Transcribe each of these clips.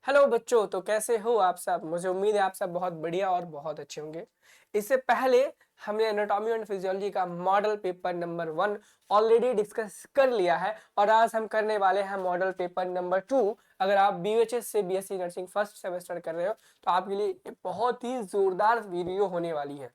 Hello बच्चों, तो कैसे हो आप सब। मुझे उम्मीद है आप सब बहुत बढ़िया और बहुत अच्छे होंगे। इससे पहले हमने एनाटॉमी एंड फिजियोलॉजी का model paper number 1 already discuss कर लिया है और आज हम करने वाले हैं मॉडल पेपर नंबर 2। अगर आप बीएचएस से बीएससी नर्सिंग फर्स्ट सेमेस्टर कर रहे हो तो आपके लिए ये बहुत ही जोरदार वीडियो होने वाली है।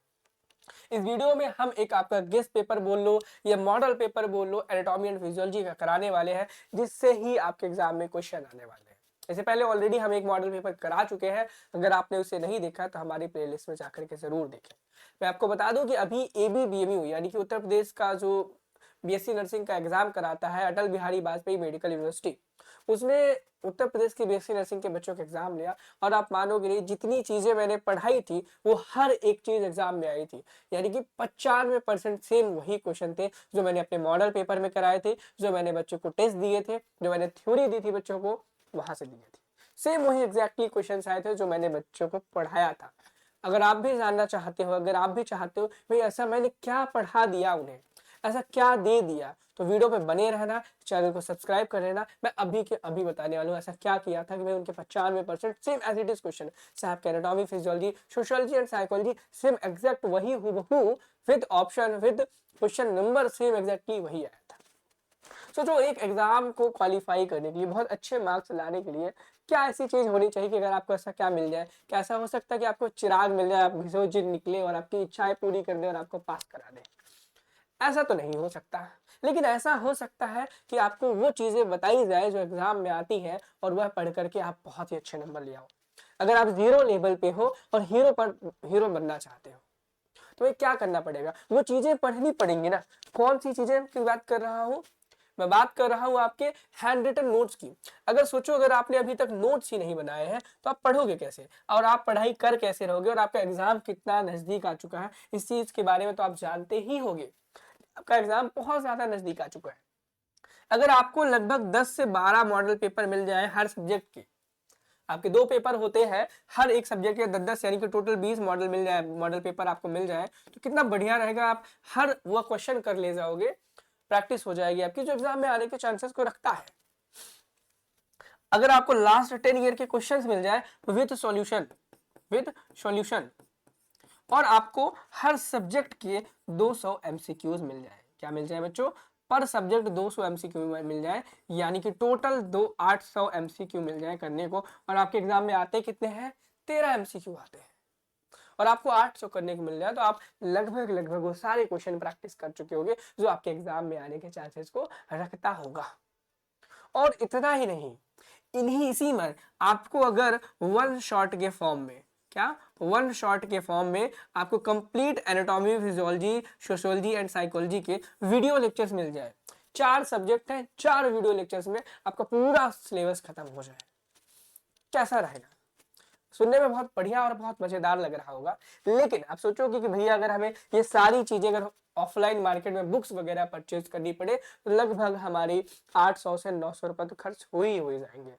इस वीडियो में हम एक आपका गेस्ट पेपर बोल लो या मॉडल पेपर बोल लो एनाटॉमी एंड फिजियोलॉजी का कराने वाले हैं, जिससे ही आपके एग्जाम में क्वेश्चन आने वाले हैं। इससे पहले ऑलरेडी हम एक मॉडल पेपर करा चुके हैं। अगर आपने उसे नहीं देखा तो हमारी प्लेलिस्ट में जाकर के जरूर देखें। मैं आपको बता दूं कि अभी एबीबीएमयू यानी कि उत्तर प्रदेश का जो बीएससी नर्सिंग का एग्जाम कराता है अटल बिहारी वाजपेयी मेडिकल यूनिवर्सिटी, उसने उत्तर प्रदेश की बीएससी नर्सिंग के बच्चों का एग्जाम लिया और आप मानोगे नहीं, जितनी चीजें मैंने पढ़ाई थी वो हर एक चीज एग्जाम में आई थी। यानी कि 95% सेम वही क्वेश्चन थे जो मैंने अपने मॉडल पेपर में कराए थे, जो मैंने बच्चों को टेस्ट दिए थे, जो मैंने थ्योरी दी थी बच्चों को वहां से दिए थे। सेम वही एग्जैक्टली क्वेश्चन आए थे जो मैंने बच्चों को पढ़ाया था। अगर आप भी जानना चाहते हो, अगर आप भी चाहते हो भाई ऐसा मैंने क्या पढ़ा दिया उन्हें, ऐसा क्या दे दिया, तो वीडियो पे बने रहना, चैनल को सब्सक्राइब कर लेना। मैं अभी के अभी बताने वाला हूँ ऐसा क्या किया था कि मैं उनके 95% same as it is question, चाहे आपके anatomy physiology sociology and psychology same exact वही हूबहू with option with question number same exactly वही आया था। सोचो एक एग्जाम को क्वालिफाई करने के लिए, बहुत अच्छे मार्क्स लाने के लिए क्या ऐसी चीज होनी चाहिए कि अगर आपको ऐसा क्या मिल जाए, क्या ऐसा हो सकता है कि आपको चिराग मिल जाए, आप घिसो जिन निकले और आपकी इच्छाएं पूरी कर दे और आपको पास करा दे। ऐसा तो नहीं हो सकता, लेकिन ऐसा हो सकता है कि आपको वो चीजें बताई जाए जो एग्जाम में आती है और वह पढ़ करके आप बहुत ही अच्छे नंबर ले आओ। अगर आप जीरो लेवल पे हो और हीरो बनना चाहते हो तो ये क्या करना पड़ेगा, वो चीजें पढ़नी पड़ेंगी ना। कौन सी चीजें की बात कर रहा हूं, मैं बात कर रहा हूं आपके हैंड रिटन नोट्स की। अगर सोचो अगर आपने अभी तक नोट्स ही नहीं बनाए हैं तो आप पढ़ोगे कैसे और आप पढ़ाई कर कैसे रहोगे, और आपका एग्जाम कितना नजदीक आ चुका है इस चीज के बारे में तो आप जानते ही होंगे। आपका एग्जाम बहुत ज्यादा नजदीक आ चुका है। अगर आपको लगभग 10 से 12 मॉडल पेपर मिल जाए हर सब्जेक्ट के, आपके 2 पेपर होते हैं हर एक सब्जेक्ट के 10-10 यानी कि टोटल 20 मॉडल मिल जाए, मॉडल पेपर आपको मिल जाए तो कितना बढ़िया रहेगा। आप हर वो क्वेश्चन कर ले जाओगे, प्रैक्टिस हो जाएगी आपकी, जो एग्जाम में आने के चांसेस को रखता है। अगर आपको लास्ट 10 ईयर के क्वेश्चंस मिल जाए विद सॉल्यूशन और आपको हर सब्जेक्ट के 200 एमसीक्यूज मिल जाए, क्या मिल जाए बच्चों, पर सब्जेक्ट 200 एमसीक्यू मिल जाए, यानी कि टोटल 800 एमसीक्यू मिल जाए करने को। और आपके एग्जाम में आते कितने हैं, 13 एमसीक्यू आते हैं और आपको 800 करने को मिल जाए तो आप लगभग लगभग वो सारे क्वेश्चन प्रैक्टिस कर चुके होंगे जो आपके एग्जाम में आने के चांसेस को रखता होगा। और इतना ही नहीं, इन्हीं इसी में आपको अगर वन शॉट के फॉर्म में, क्या वन शॉट के फॉर्म में आपको complete anatomy physiology sociology and psychology के वीडियो लेक्चर्स मिल जाए, 4 सब्जेक्ट हैं, 4 वीडियो लेक्चर्स में आपका पूरा सिलेबस खत्म हो जाए, कैसा रहेगा। सुनने में बहुत बढ़िया और बहुत मजेदार लग रहा होगा, लेकिन आप सोचोगे कि भैया अगर हमें ये सारी चीजें अगर ऑफलाइन मार्केट में बुक्स वगैरह परचेज करनी पड़े तो लगभग हमारी 800 से 900 रुपए तो खर्च हो ही जाएंगे।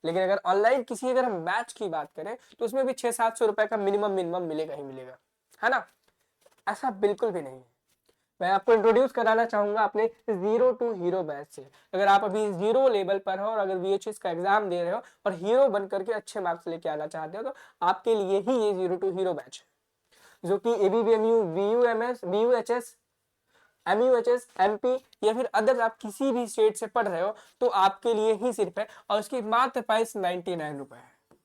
लेकिन अगर ऑनलाइन किसी अगर हम बैच की बात करें तो उसमें भी 600-700 रुपए का मिनिमम मिनिमम मिलेगा ही मिलेगा, है ना। ऐसा बिल्कुल भी नहीं है। मैं आपको इंट्रोड्यूस कराना चाहूंगा अपने जीरो टू हीरो बैच से। अगर आप अभी जीरो लेवल पर हो और अगर बीएचएस का एग्जाम दे रहे हो और हीरो बन करके अच्छे मार्क्स लेके आना चाहते हो तो आपके लिए ही ये जीरो टू हीरो बैच है, जो कि एबीबीएमयू बीयूएमएस बीयूएचएस एमयूएचएस एमपी या फिर अदर आप किसी भी स्टेट से पढ़ रहे हो तो आपके लिए ही सिर्फ है, और उसकी मात्र प्राइस 99 रुपए है।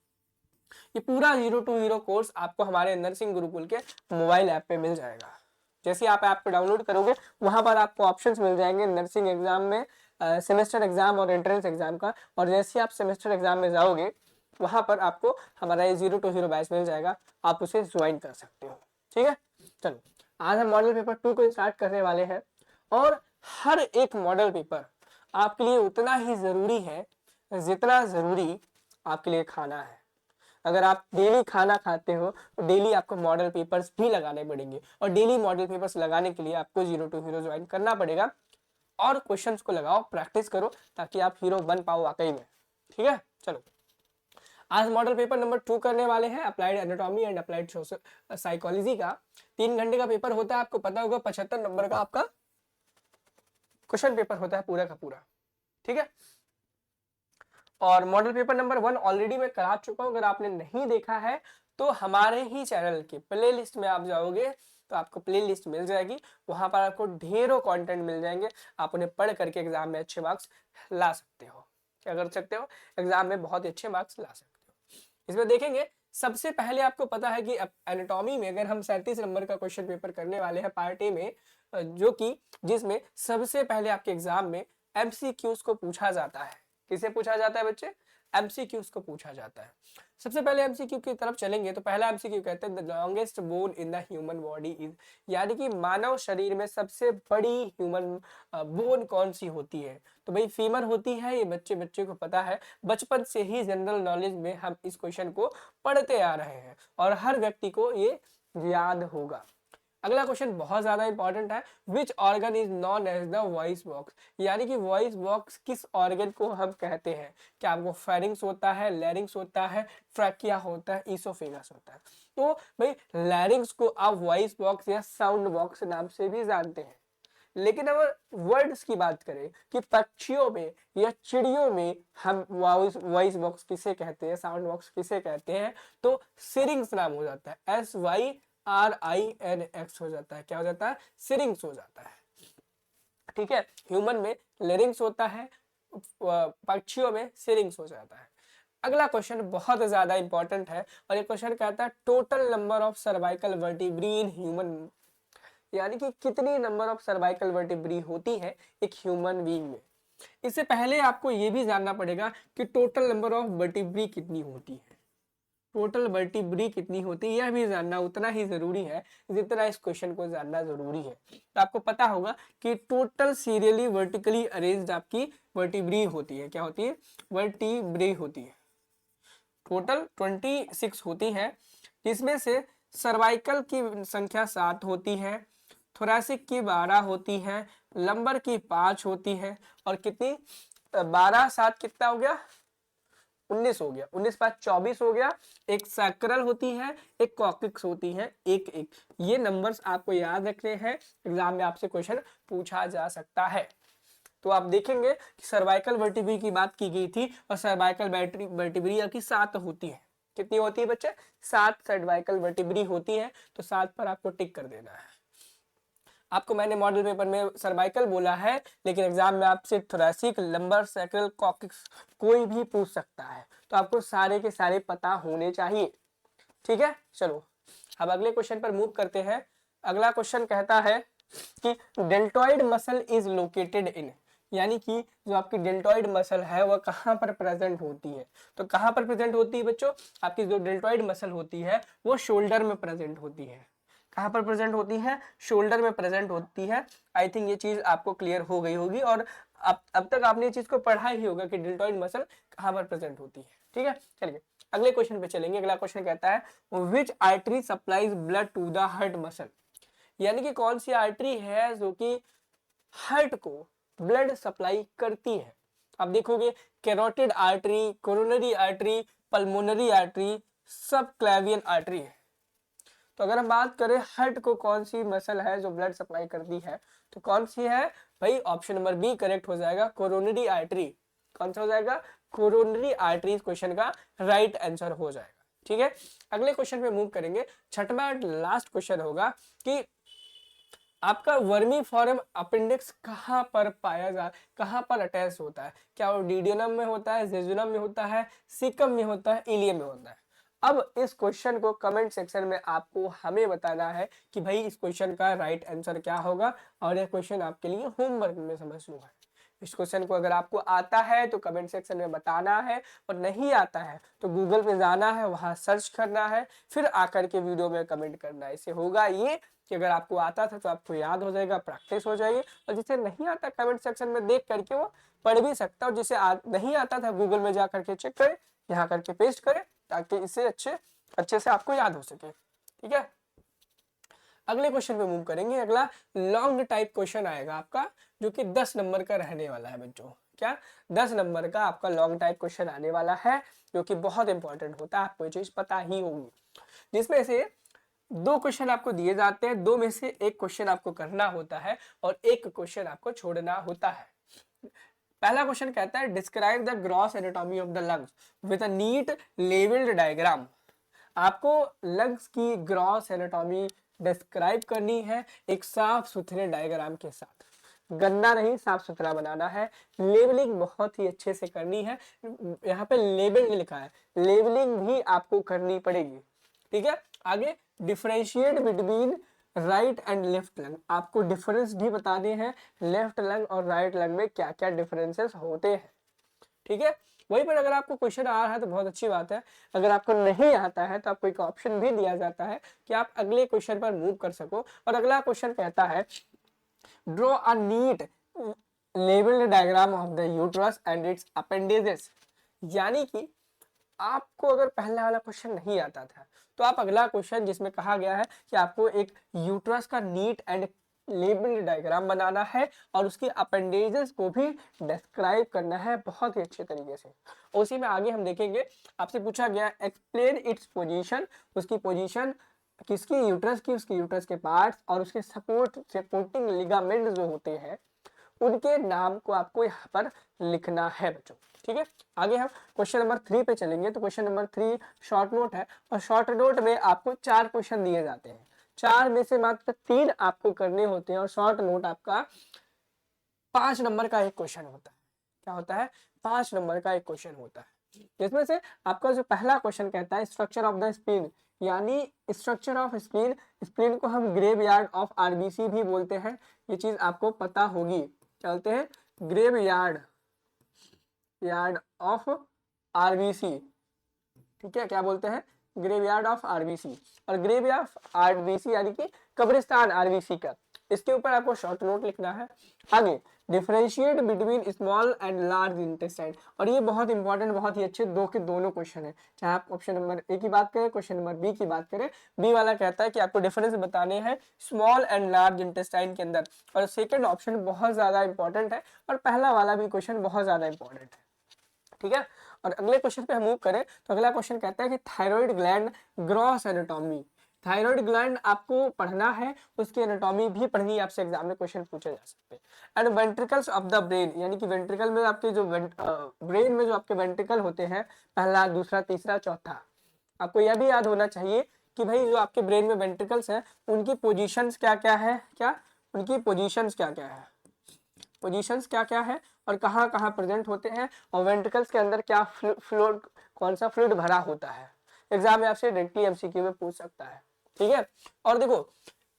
ये पूरा जीरो टू हीरो कोर्स आपको हमारे नर्सिंग गुरुकुल के मोबाइल ऐप पे मिल जाएगा। जैसे आप ऐप को डाउनलोड करोगे वहां पर आपको ऑप्शंस मिल जाएंगे नर्सिंग एग्जाम में, सेमेस्टर एग्जाम और एंट्रेंस एग्जाम का, और जैसे आप सेमेस्टर एग्जाम में जाओगे वहां पर आपको हमारा ये जीरो टू हीरो बैच मिल जाएगा, आप उसे ज्वाइन कर सकते हो। ठीक है, चलो आज हम मॉडल पेपर 2 को स्टार्ट करने वाले हैं और हर एक मॉडल पेपर आपके लिए उतना ही जरूरी है जितना जरूरी आपके लिए खाना है। अगर आप डेली खाना खाते हो तो डेली आपको मॉडल पेपर्स भी लगाने पड़ेंगे, और डेली मॉडल पेपर्स लगाने के लिए आपको जीरो टू हीरो ज्वाइन करना पड़ेगा और क्वेश्चंस को लगाओ, प्रैक्टिस करो ताकि आप हीरो बन पाओ वाकई में। ठीक है, चलो आज मॉडल पेपर नंबर 2 करने वाले हैं, applied anatomy and applied psychology का। 3 घंटे का पेपर होता है, आपको पता होगा 75 नंबर का आपका क्वेश्चन पेपर होता है पूरा का पूरा। ठीक है, और मॉडल पेपर नंबर 1 ऑलरेडी मैं करा चुका हूँ, अगर आपने नहीं देखा है तो हमारे ही चैनल के प्लेलिस्ट में आप जाओगे तो आपको प्लेलिस्ट मिल जाएगी, वहां पर आपको ढेरों कंटेंट मिल जाएंगे, आप उन्हें पढ़ करके एग्जाम में अच्छे मार्क्स ला सकते हो। क्या कर सकते हो? एग्जाम में बहुत ही अच्छे मार्क्स ला सकते हो। इसमें देखेंगे सबसे पहले आपको पता है कि एनाटॉमी में अगर हम 37 नंबर का क्वेश्चन पेपर करने वाले हैं पार्ट ए में, जो कि जिसमें सबसे पहले आपके एग्जाम में एमसीक्यूज को पूछा जाता है। किसे पूछा जाता है बच्चे? एमसीक्यूज को पूछा जाता है। सबसे पहले एमसीक्यू की तरफ चलेंगे तो पहला एमसीक्यू कहते हैं the longest bone in the human body is, यानी कि मानव शरीर में सबसे बड़ी ह्यूमन बोन कौन सी होती है? तो भाई फीमर होती है, ये बच्चे को पता है, बचपन से ही जनरल नॉलेज में हम इस क्वेश्चन को पढ़ते आ रहे हैं और हर व्यक्ति को ये याद होगा। अगला क्वेश्चन बहुत ज्यादा इंपॉर्टेंट है, which organ is known as the voice box, यानी कि वॉइस बॉक्स किस ऑर्गन को हम कहते हैं? क्या आपको फेरिंग्स होता है, लैरिंग्स होता है, ट्रैकिया होता है, ईसोफेगस होता है? तो भाई लैरिंग्स को आप वॉइस बॉक्स या साउंड बॉक्स नाम से भी जानते हैं। लेकिन अगर वर्ड्स की बात करें कि पक्षियों में या चिड़ियों में हम वॉइस बॉक्स किसे कहते हैं, साउंड बॉक्स किसे कहते हैं, तो सिरिंग्स नाम हो जाता है, SYRINX हो जाता है। क्या हो जाता है? सिरिंग्स हो जाता है। ठीक है, ह्यूमन में लेरिंग्स होता है, पक्षियों में सिरिंग्स हो जाता है। अगला क्वेश्चन बहुत ज्यादा इंपॉर्टेंट है और ये क्वेश्चन कहता है total number of cervical vertebrae in human, यानी कि कितनी नंबर ऑफ सर्वाइकल वर्टिब्री होती है एक ह्यूमन बीइंग में। इससे पहले आपको यह भी जानना पड़ेगा कि टोटल नंबर ऑफ वर्टिब्री कितनी होती है। टोटल वर्टिब्री कितनी होती है यह भी जानना उतना ही जरूरी है जितना इस क्वेश्चन को जानना जरूरी है। तो आपको पता होगा कि टोटल सीरियली वर्टिकली अरेंज्ड आपकी वर्टिब्री होती है। क्या होती है? वर्टिब्री होती है। टोटल 26 होती है, जिसमें से सर्वाइकल की संख्या 7 होती है, थोरैसिक की 12 होती है, लंबर की 5 होती है, और कितनी 12 7 कितना हो गया? 19 हो गया। 19 5 24 हो गया। एक सैक्रल होती है, एक कॉक्सिक्स होती है, एक एक। ये नंबर्स आपको याद रखने हैं, एग्जाम में आपसे क्वेश्चन पूछा जा सकता है। तो आप देखेंगे कि सर्वाइकल वर्टिब्री की बात की गई थी और सर्वाइकल वर्टिब्री की 7 होती है। कितनी होती है बच्चे? 7 सर्वाइकल वर्टिब्री होती है, तो 7 पर आपको टिक कर देना है। आपको मैंने मॉडल पेपर में सर्वाइकल बोला है, लेकिन एग्जाम में आपसे थोरैसिक, लंबर, सैक्रल, कॉक्सिक्स कोई भी पूछ सकता है, तो आपको सारे के सारे पता होने चाहिए। ठीक है, चलो अब अगले क्वेश्चन पर मूव करते हैं। अगला क्वेश्चन कहता है कि deltoid muscle is located in, यानी कि जो आपकी डेल्टॉइड मसल है वह कहाँ पर प्रेजेंट होती है? तो कहाँ पर प्रेजेंट होती है बच्चों? आपकी जो डेल्टॉइड मसल होती है वो शोल्डर में प्रेजेंट होती है। कहाँ पर प्रेजेंट होती है? शोल्डर में प्रेजेंट होती है। आई थिंक ये चीज आपको क्लियर हो गई होगी और अब तक आपने ये चीज को पढ़ा ही होगा कि डेल्टॉइड मसल कहाँ पर प्रेजेंट होती है। ठीक है, चलिए अगले क्वेश्चन पे चलेंगे। अगला क्वेश्चन कहता है which artery supplies blood to the heart muscle, यानी कि कौन सी आर्टरी है जो कि हार्ट को ब्लड सप्लाई करती है? आप देखोगे carotid artery, coronary artery, pulmonary artery, सब क्लैवियन आर्टरी है। तो अगर हम बात करें हार्ट को कौन सी मसल है जो ब्लड सप्लाई करती है, तो कौन सी है भाई? ऑप्शन नंबर बी करेक्ट हो जाएगा, कोरोनरी आर्टरी। कौन सा हो जाएगा? कोरोनरी आर्टरी क्वेश्चन का राइट आंसर हो जाएगा। ठीक है, अगले क्वेश्चन पे मूव करेंगे। छठवां लास्ट क्वेश्चन होगा कि आपका वर्मी फॉर्म अपेंडिक्स कहाँ पर कहाँ पर अटैच होता है? क्या वो डीडियनम में होता है, जेजुनम में होता है, सीकम में होता है, इलियम में होता है? अब इस क्वेश्चन को कमेंट सेक्शन में आपको हमें बताना है कि भाई इस क्वेश्चन का राइट आंसर क्या होगा, और यह क्वेश्चन आपके लिए होमवर्क में समझ लूंगा। इस क्वेश्चन को अगर आपको आता है तो कमेंट सेक्शन में बताना है, और नहीं आता है तो गूगल पे जाना है, वहां सर्च करना है, फिर आकर के वीडियो में कमेंट करना है। इससे होगा ये कि अगर आपको आता था तो आपको याद हो जाएगा, प्रैक्टिस हो जाएगी, और जिसे नहीं आता कमेंट सेक्शन में देख करके वो पढ़ भी सकता है, और जिसे नहीं आता था गूगल में जा करके चेक करे, यहाँ करके पेस्ट करे, ताकि इसे अच्छे से आपको याद हो सके। ठीक है, अगले क्वेश्चन पे मूव करेंगे। अगला लॉन्ग टाइप क्वेश्चन आएगा आपका, जो कि 10 नंबर का रहने वाला है बच्चों। क्या? 10 नंबर का आपका लॉन्ग टाइप क्वेश्चन आने वाला है, जो कि बहुत इंपॉर्टेंट होता है, आपको ये चीज पता ही होगी। जिसमें से 2 क्वेश्चन आपको दिए जाते हैं, 2 में से 1 क्वेश्चन आपको करना होता है और 1 क्वेश्चन आपको छोड़ना होता है। पहला क्वेश्चन कहता है describe the gross anatomy of the lungs with a neat labelled diagram. आपको लंग्स की ग्रॉस एनाटॉमी डिस्क्राइब करनी है एक साफ सुथरे डायग्राम के साथ, गंदा नहीं साफ सुथरा बनाना है। लेबलिंग बहुत ही अच्छे से करनी है, यहाँ पे लेबल लिखा है, लेबलिंग भी आपको करनी पड़ेगी, ठीक है। आगे differentiate between right and left lung, आपको डिफरेंस भी बताने हैं लेफ्ट लंग और राइट लंग में क्या क्या डिफरेंसेस होते हैं, ठीक है। वहीं पर अगर आपको क्वेश्चन आ रहा है तो बहुत अच्छी बात है, अगर आपको नहीं आता है तो आपको एक ऑप्शन भी दिया जाता है कि आप अगले क्वेश्चन पर मूव कर सको। और अगला क्वेश्चन कहता है draw a neat labelled diagram of the uterus and its appendages. यानी कि आपको अगर पहला वाला क्वेश्चन नहीं आता था तो आप अगला क्वेश्चन जिसमें कहा गया है कि आपको एक यूट्रस का नीट एंड लेबल्ड डायग्राम बनाना है और उसके अपेंडेजेस को भी डिस्क्राइब करना है बहुत ही अच्छे तरीके से। उसी में आगे हम देखेंगे, आपसे पूछा गया एक्सप्लेन इट्स पोजीशन, उसकी पोजीशन किसकी, यूट्रस की, उसके यूट्रस के पार्ट्स और उसके सपोर्टिंग लिगामेंट जो होते हैं उनके नाम को आपको यहाँ पर लिखना है बच्चों, ठीक है। आगे हम क्वेश्चन नंबर 3 पे चलेंगे। तो क्वेश्चन नंबर 3 शॉर्ट नोट है और शॉर्ट नोट में आपको 4 क्वेश्चन दिए जाते हैं, 4 में से मात्र 3 आपको करने होते हैं और शॉर्ट नोट आपका 5 नंबर का एक क्वेश्चन होता है। क्या होता है? 5 नंबर का एक क्वेश्चन होता है, जिसमें से आपका जो पहला क्वेश्चन कहता है स्ट्रक्चर ऑफ द स्प्लीन, यानी स्ट्रक्चर ऑफ स्प्लीन, स्प्लीन को हम ग्रेव यार्ड ऑफ आरबीसी भी बोलते हैं, ये चीज आपको पता होगी। क्या बोलते हैं? ग्रेव यार्ड ऑफ आरबीसी, ठीक है। क्या बोलते हैं? Graveyard of RBC. और ग्रेवयार्ड ऑफ आरबीसी यानी कि कब्रिस्तान आरबीसी का, इसके ऊपर आपको शॉर्ट नोट लिखना है। आगे differentiate between small and large intestine, और ये बहुत इंपॉर्टेंट, बहुत ही अच्छे दो के दोनों क्वेश्चन है, चाहे आप ऑप्शन नंबर ए की बात करें, क्वेश्चन नंबर बी की बात करें। बी वाला कहता है कि आपको डिफरेंस बताने हैं स्मॉल एंड लार्ज इंटेस्टाइन के अंदर, और सेकेंड ऑप्शन बहुत ज्यादा इंपॉर्टेंट है और पहला वाला भी क्वेश्चन बहुत ज्यादा इंपॉर्टेंट है, ठीक है। और अगले क्वेश्चन पे हम मूव करें तो अगला क्वेश्चन कहता है कि thyroid gland gross anatomy, thyroid gland आपको पढ़ना है, उसकी एनाटॉमी भी पढ़नी है, आपसे एग्जाम में क्वेश्चन पूछे जा सकते हैं। And ventricles of the brain, यानी कि वेंट्रिकल में आपके जो ब्रेन में जो आपके वेंट्रिकल होते हैं, पहला, दूसरा, तीसरा, चौथा, आपको यह भी याद होना चाहिए कि भाई जो आपके ब्रेन में वेंट्रिकल्स हैं उनकी पोजीशंस क्या क्या है, क्या उनकी पोजीशंस क्या क्या है, पोजीशंस क्या क्या है और कहाँ कहाँ प्रेजेंट होते हैं, और वेंट्रिकल्स के अंदर क्या फ्लूइड, कौन सा फ्लूइड भरा होता है। एग्जाम में आपसे डायरेक्टली एमसीक्यू में पूछ सकता है, ठीक है। और देखो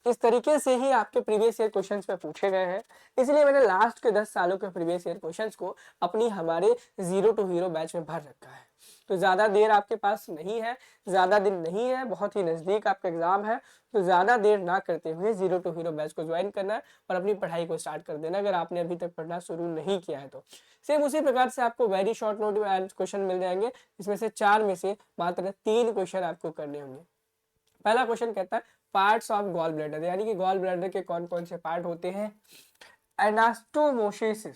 इस तरीके से ही आपके प्रीवियस ईयर क्वेश्चंस पे पूछे गए हैं, इसलिए मैंने लास्ट के 10 सालों के प्रीवियस ईयर क्वेश्चंस को अपनी हमारे जीरो टू हीरो बैच में भर रखा है। तो ज्यादा देर आपके पास नहीं है, ज्यादा दिन नहीं है, बहुत ही नजदीक आपका एग्जाम है, तो ज्यादा देर ना करते हुए जीरो टू हीरो बैच को ज्वाइन करना है और अपनी पढ़ाई को स्टार्ट कर देना अगर आपने अभी तक पढ़ना शुरू नहीं किया है तो। सेम उसी प्रकार से आपको वेरी शॉर्ट नोट में क्वेश्चन मिल जाएंगे, इसमें से 4 में से मात्र 3 क्वेश्चन आपको करने होंगे। पहला क्वेश्चन कहता है पार्ट्स ऑफ गॉल ब्लैडर, यानी कि गॉल ब्लैडर के कौन कौन से पार्ट होते हैं। एनास्टोमोसिस,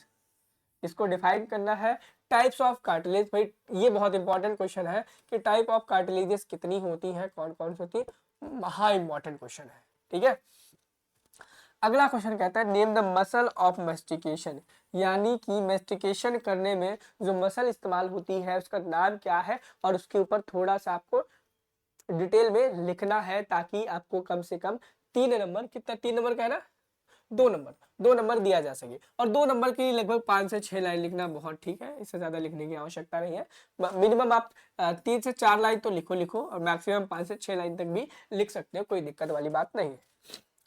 इसको डिफाइन करना है। टाइप्स ऑफ कार्टिलेज, भाई ये बहुत इंपॉर्टेंट क्वेश्चन है कि टाइप ऑफ कार्टिलेजेस कितनी होती हैं, कौन कौन सी होती है, महा इंपॉर्टेंट क्वेश्चन है, ठीक है। अगला क्वेश्चन कहता है name the muscle of mastication, यानी कि मेस्टिकेशन करने में जो मसल इस्तेमाल होती है उसका नाम क्या है, और उसके ऊपर थोड़ा सा आपको डिटेल में लिखना है ताकि आपको कम से कम 3 नंबर, कितना 3 नंबर का है ना, 2 नंबर दिया जा सके। और 2 नंबर की लगभग 5 से 6 लाइन लिखना बहुत ठीक है, इससे ज्यादा लिखने की आवश्यकता नहीं है। मिनिमम आप 3 से 4 लाइन तो लिखो और मैक्सिमम 5 से 6 लाइन तक भी लिख सकते हो, कोई दिक्कत वाली बात नहीं है,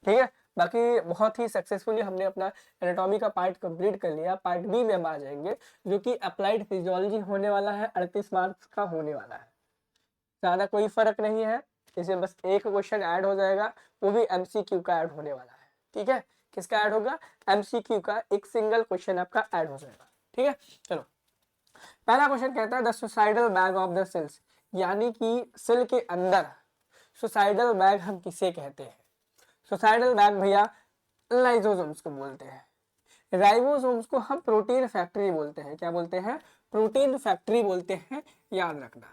ठीक है। बाकी बहुत ही सक्सेसफुली हमने अपना एनाटॉमी का पार्ट कंप्लीट कर लिया। पार्ट बी में हम आ जाएंगे जो कि अप्लाइड फिजियोलॉजी होने वाला है, 38 मार्क्स का होने वाला है, ज्यादा कोई फर्क नहीं है, इसमें बस एक क्वेश्चन ऐड हो जाएगा, वो भी एमसीक्यू का ऐड होने वाला है, ठीक है। किसका ऐड होगा? एमसीक्यू का, एक सिंगल क्वेश्चन आपका ऐड हो जाएगा, ठीक है। चलो पहला क्वेश्चन कहता है the suicidal bag of the cells, यानी कि सेल के अंदर सुसाइडल बैग हम किसे कहते हैं। सुसाइडल बैग भैया लाइसोसोम्स को बोलते हैं, राइबोसोम्स को हम प्रोटीन फैक्ट्री बोलते हैं। क्या बोलते हैं? प्रोटीन फैक्ट्री बोलते हैं, याद रखना,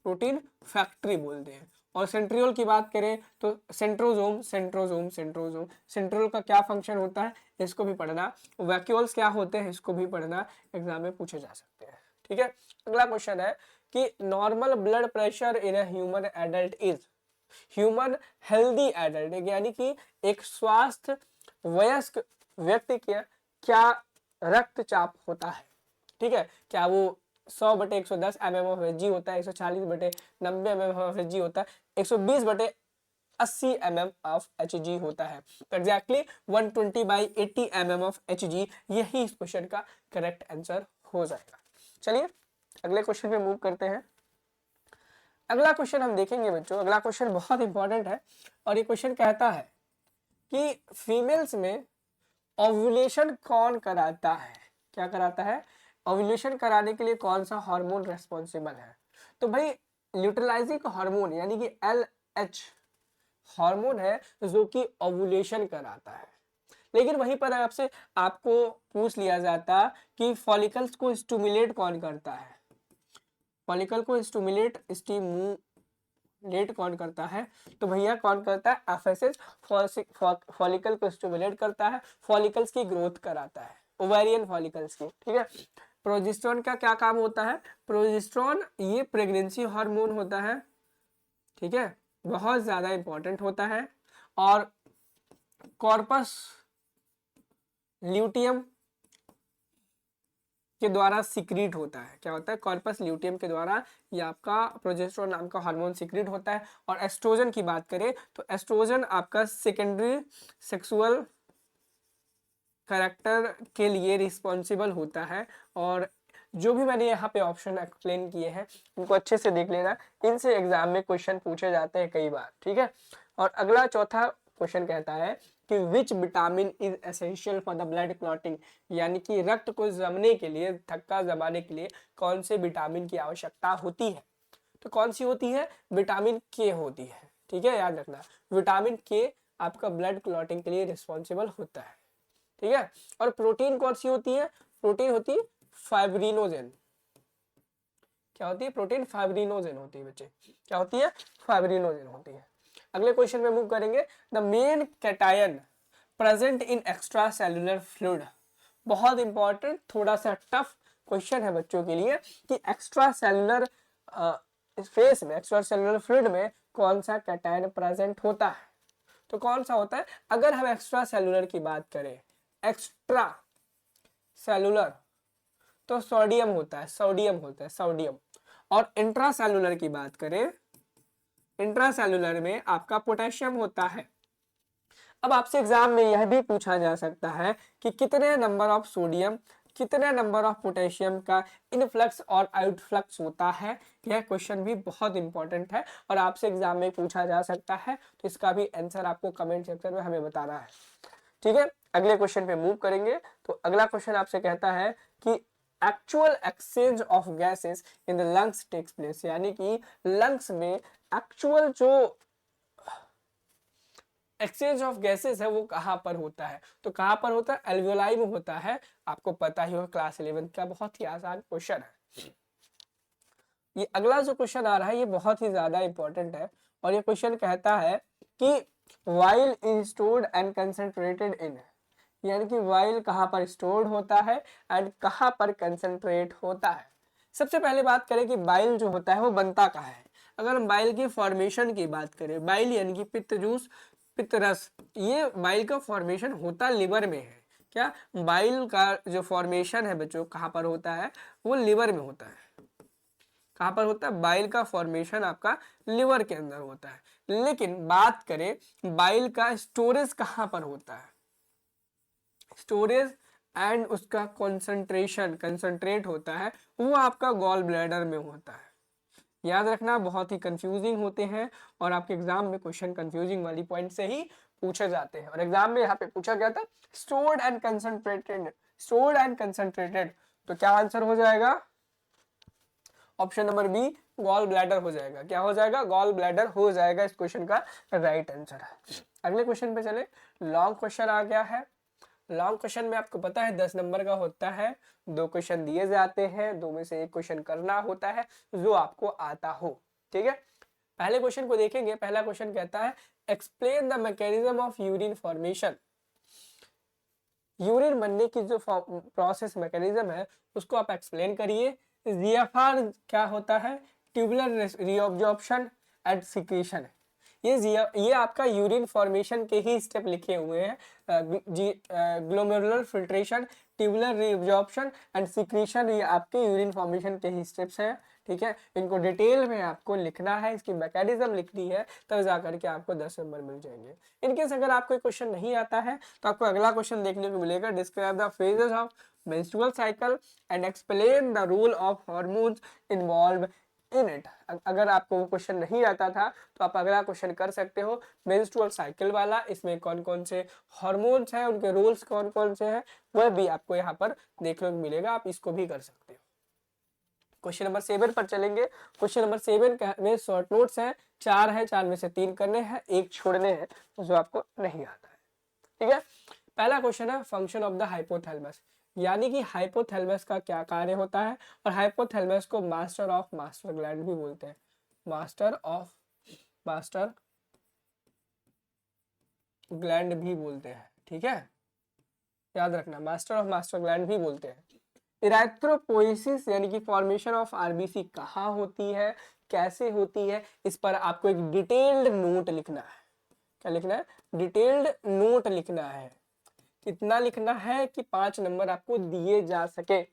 प्रोटीन फैक्ट्री बोलते हैं। और सेंट्रियोल की बात करें तो सेंट्रोजोम सेंट्रोजोम सेंट्रोजोम, सेंट्रियोल का क्या फंक्शन होता है इसको भी पढ़ना, वैक्यूल्स क्या होते हैं इसको भी पढ़ना, एग्जाम में पूछे जा सकते हैं। ठीक है, अगला क्वेश्चन है कि normal blood pressure in a human adult is, human healthy adult यानी कि एक स्वस्थ वयस्क व्यक्ति के क्या रक्तचाप होता है। ठीक है, क्या वो 100/110 mm ऑफ Hg होता है, 140/90 mm ऑफ Hg होता है, 120/80 mm ऑफ Hg होता है। तो एग्जैक्टली 120/80 mm ऑफ Hg यही इस क्वेश्चन का करेक्ट आंसर हो जाएगा। चलिए अगले क्वेश्चन पे मूव करते हैं। अगला क्वेश्चन हम देखेंगे बच्चों, अगला क्वेश्चन बहुत इंपॉर्टेंट है और ये क्वेश्चन कहता है कि फीमेल्स में ओव्यूलेशन कौन कराता है, क्या कराता है, ओव्यूलेशन कराने के लिए कौन सा हार्मोन रेस्पॉन्सिबल है। तो भाई ल्यूटिलाइजिंग हार्मोन यानी कि LH हार्मोन है जो कि ओव्यूलेशन कराता है। लेकिन वहीं पर आपसे आपको पूछ लिया जाता कि फॉलिकल्स को स्टिमुलेट कौन करता है, फॉलिकल को स्टिमुलेट कौन करता है, तो भैया कौन करता है, एफएसएच फॉलिकल को स्टिमुलेट करता है, फॉलिकल्स की ग्रोथ कराता है, ओवेरियन फॉलिकल्स की। ठीक है, प्रोजेस्टेरोन का क्या काम होता है, प्रोजेस्टेरोन ये प्रेगनेंसी हार्मोन होता है। ठीक है, बहुत ज्यादा इंपॉर्टेंट होता है और कॉर्पस ल्यूटियम के द्वारा सिक्रीट होता है, क्या होता है, कॉर्पस ल्यूटियम के द्वारा ये आपका प्रोजेस्टेरोन नाम का हार्मोन सिक्रीट होता है। और एस्ट्रोजन की बात करें तो एस्ट्रोजन आपका सेकेंडरी सेक्सुअल कैरेक्टर के लिए रिस्पॉन्सिबल होता है। और जो भी मैंने यहाँ पे ऑप्शन एक्सप्लेन किए हैं इनको अच्छे से देख लेना, इनसे एग्जाम में क्वेश्चन पूछे जाते हैं कई बार। ठीक है, और अगला चौथा क्वेश्चन कहता है कि which vitamin is essential for the blood clotting, यानी कि रक्त को जमने के लिए, थक्का जमाने के लिए कौन से विटामिन की आवश्यकता होती है। तो कौन सी होती है, विटामिन के होती है। ठीक है, याद रखना विटामिन के आपका ब्लड क्लॉटिंग के लिए रिस्पॉन्सिबल होता है। ठीक है, और प्रोटीन कौन सी होती है, प्रोटीन होती है फाइब्रिनोजेन, क्या होती है, प्रोटीन फाइब्रिनोजेन होती है बच्चे, क्या होती है, फाइब्रिनोजेन होती है। अगले क्वेश्चन में मूव करेंगे, the main cation present in extra cellular fluid, बहुत इंपॉर्टेंट थोड़ा सा टफ क्वेश्चन है बच्चों के लिए कि एक्स्ट्रा सेलुलर स्पेस में, एक्स्ट्रा सेलुलर फ्लूइड में कौन सा कैटायन प्रेजेंट होता है। तो कौन सा होता है, अगर हम एक्स्ट्रा सेलुलर की बात करें, एक्स्ट्रा सेलुलर तो सोडियम होता है, सोडियम होता है, सोडियम। और इंट्रा सेलुलर की बात करें, इंट्रा सेलुलर में आपका पोटेशियम होता है। अब आपसे एग्जाम में यह भी पूछा जा सकता है कि कितने नंबर ऑफ सोडियम, कितने नंबर ऑफ पोटेशियम का इनफ्लक्स और आउटफ्लक्स होता है। यह क्वेश्चन भी बहुत इंपॉर्टेंट है और आपसे एग्जाम में पूछा जा सकता है, तो इसका भी आंसर आपको कमेंट सेक्शन में हमें बताना है। ठीक है, अगले क्वेश्चन पे मूव करेंगे। तो अगला क्वेश्चन आपसे कहता है कि actual exchange of gases in the lungs takes place, यानी कि लंग्स में एक्चुअल जो एक्सचेंज ऑफ गैसेस है वो कहां पर होता है। तो कहां पर होता है, एल्वियोलाई में होता है। आपको पता ही होगा, क्लास 11 का बहुत ही आसान क्वेश्चन है। ये अगला जो क्वेश्चन आ रहा है ये बहुत ही ज्यादा इंपॉर्टेंट है और ये क्वेश्चन कहता है कि while is stored and concentrated इन, यानी कि वाइल कहां पर स्टोर्ड होता है एंड कहां पर कंसंट्रेट होता है। सबसे पहले बात करें कि बाइल जो होता है वो बनता कहाँ है। अगर हम बाइल की फॉर्मेशन की बात करें, बाइल यानी कि पित्त जूस, पित्त रस, ये बाइल का फॉर्मेशन होता लिवर में है। क्या बाइल का जो फॉर्मेशन है बच्चों कहाँ पर होता है, वो लिवर में होता है। कहाँ पर होता है, बाइल का फॉर्मेशन आपका लिवर के अंदर होता है। लेकिन बात करें बाइल का स्टोरेज कहाँ पर होता है, स्टोरेज एंड उसका कंसंट्रेशन, कंसंट्रेट होता है वो आपका गॉल ब्लैडर में होता है। याद रखना, बहुत ही कंफ्यूजिंग होते हैं और आपके एग्जाम में क्वेश्चन कंफ्यूजिंग वाली पॉइंट से ही पूछे जाते हैं। और एग्जाम में यहाँ पे पूछा गया था stored and concentrated, stored and concentrated, तो क्या आंसर हो जाएगा, option number B gall bladder हो जाएगा। क्या हो जाएगा, गॉल ब्लैडर हो जाएगा इस क्वेश्चन का राइट आंसर है। अगले क्वेश्चन पे चले, लॉन्ग क्वेश्चन आ गया है। लॉन्ग क्वेश्चन में आपको पता है 10 नंबर का होता है, 2 क्वेश्चन दिए जाते हैं, 2 में से 1 क्वेश्चन करना होता है जो आपको आता हो। ठीक है, पहले क्वेश्चन को देखेंगे। पहला क्वेश्चन कहता है explain the mechanism of urine formation. Urine बनने की जो प्रोसेस मैकेनिज्म है उसको आप एक्सप्लेन करिए। जीएफआर क्या होता है? Tubular reabsorption and secretion. ये आपका यूरिन फॉर्मेशन के ही स्टेप लिखे हुए हैं। Glomerular filtration, tubular reabsorption and secretion, ये आपके यूरिन फॉर्मेशन के ही स्टेप्स हैं। ठीक है, इनको डिटेल में आपको लिखना है, इसकी मैकेनिज्म लिखनी है, तब जाकर के आपको 10 नंबर मिल जाएंगे। इनकेस अगर आपको क्वेश्चन नहीं आता है तो आपको अगला क्वेश्चन देखने को मिलेगा, describe the phases of menstrual cycle and explain the role of hormones involved in it. अगर आपको वो क्वेश्चन नहीं आता था तो आप अगला क्वेश्चन कर सकते हो मेंस्ट्रुअल साइकिल वाला। इसमें कौन कौन से हार्मोन्स हैं, उनके रोल्स कौन कौन से हैं, वह भी आपको यहाँ पर देखने को मिलेगा। आप इसको भी कर सकते हो। क्वेश्चन नंबर 7 पर चलेंगे। क्वेश्चन नंबर 7 में शॉर्ट नोट्स हैं, 4 है, 4 में से 3 करने हैं, 1 छोड़ने हैं जो आपको नहीं आता है। ठीक है, पहला क्वेश्चन है फंक्शन ऑफ द हाइपोथैलेमस, यानी कि हाइपोथैलेमस का क्या कार्य होता है। और हाइपोथैलेमस को मास्टर ऑफ मास्टर ग्लैंड भी बोलते हैं, मास्टर ग्लैंड भी बोलते हैं। ठीक है, याद रखना, मास्टर ऑफ मास्टर ग्लैंड भी बोलते हैं। इरेथ्रोपोइसिस यानी कि फॉर्मेशन ऑफ आरबीसी कहाँ होती है, कैसे होती है, इस पर आपको एक डिटेल्ड नोट लिखना है। क्या लिखना है? डिटेल्ड नोट लिखना है। कितना लिखना है कि 5 नंबर आपको दिए जा सके।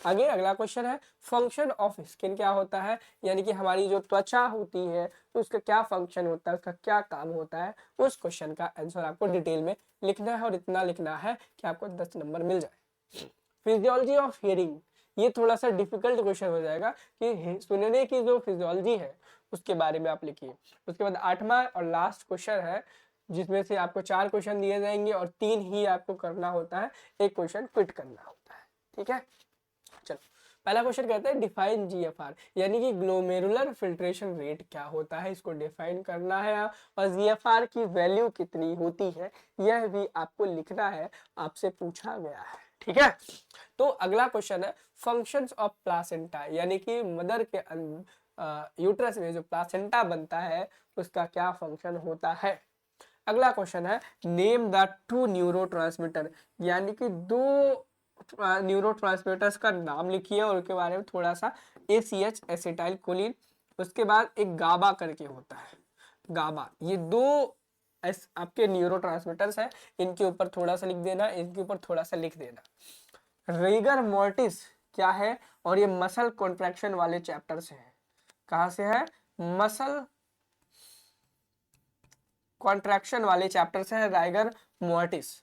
आगे अगला क्वेश्चन है फंक्शन ऑफ स्किन क्या होता है, यानी कि हमारी जो त्वचा होती है तो उसका क्या फंक्शन होता है, उसका क्या काम होता है। उस क्वेश्चन का आंसर आपको डिटेल में लिखना है और इतना लिखना है कि आपको 10 नंबर मिल जाए। फिजियोलॉजी ऑफ हियरिंग, ये थोड़ा सा डिफिकल्ट क्वेश्चन हो जाएगा कि सुनने की जो फिजियोलॉजी है उसके बारे में आप लिखिए। उसके बाद 8वां और लास्ट क्वेश्चन है जिसमें से आपको 4 क्वेश्चन दिए जाएंगे और 3 ही आपको करना होता है, एक क्वेश्चन क्विट करना होता है। ठीक है, चलो पहला क्वेश्चन कहता है डिफाइन जीएफआर, यानी कि ग्लोमेरुलर फिल्ट्रेशन रेट क्या होता है, इसको डिफाइन करना है। और जीएफआर की वैल्यू कितनी होती है यह भी आपको लिखना है, आपसे पूछा गया है। ठीक है, तो अगला क्वेश्चन है फंक्शंस ऑफ प्लासेंटा, यानी कि मदर के यूट्रस में जो प्लासेंटा बनता है उसका क्या फंक्शन होता है। अगला क्वेश्चन है नेम द 2 न्यूरोट्रांसमीटर, यानी कि 2 न्यूरोट्रांसमीटर्स का नाम लिखिए और उनके बारे में थोड़ा सा। ACH एसिटाइल कोलिन, उसके बाद एक गाबा करके होता है, गाबा। ये 2 आपके न्यूरोट्रांसमीटर्स हैं, इनके ऊपर थोड़ा सा लिख देना, इनके ऊपर थोड़ा सा लिख देना। रिगर मोर्टिस क्या है, और ये मसल कॉन्ट्रैक्शन वाले चैप्टर से है। कहाँ से है? मसल कॉन्ट्रैक्शन वाले चैप्टर से है राइगर मोर्टिस।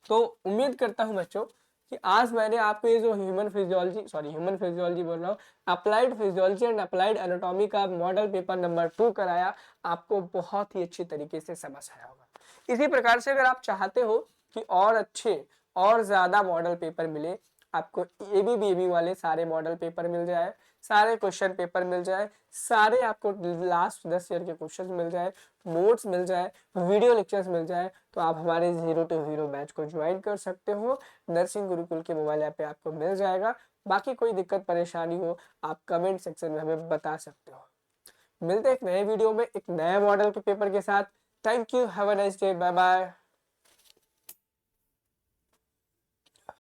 तो उम्मीद करता हूं बच्चों कि आज मैंने आपको ये जो ह्यूमन फिजियोलॉजी बोल रहा हूँ, applied physiology and applied anatomy का मॉडल पेपर नंबर 2 कराया, आपको बहुत ही अच्छी तरीके से समझ आया होगा। इसी प्रकार से अगर आप चाहते हो कि और अच्छे और ज्यादा मॉडल पेपर मिले, आपको ABBAB वाले सारे मॉडल पेपर मिल जाए, सारे क्वेश्चन पेपर मिल जाए, सारे आपको लास्ट 10 ईयर के क्वेश्चन मिल जाए, नोट्स मिल जाए, वीडियो लेक्चर्स मिल जाए, तो आप हमारे 0 to हीरो बैच को ज्वाइन कर सकते हो। नर्सिंग गुरुकुल के मोबाइल ऐप पे आपको मिल जाएगा। बाकी कोई दिक्कत परेशानी हो आप कमेंट सेक्शन में हमें बता सकते हो। मिलते हैं एक नए वीडियो में एक नए मॉडल के पेपर के साथ। Thank you, have a nice day, bye bye.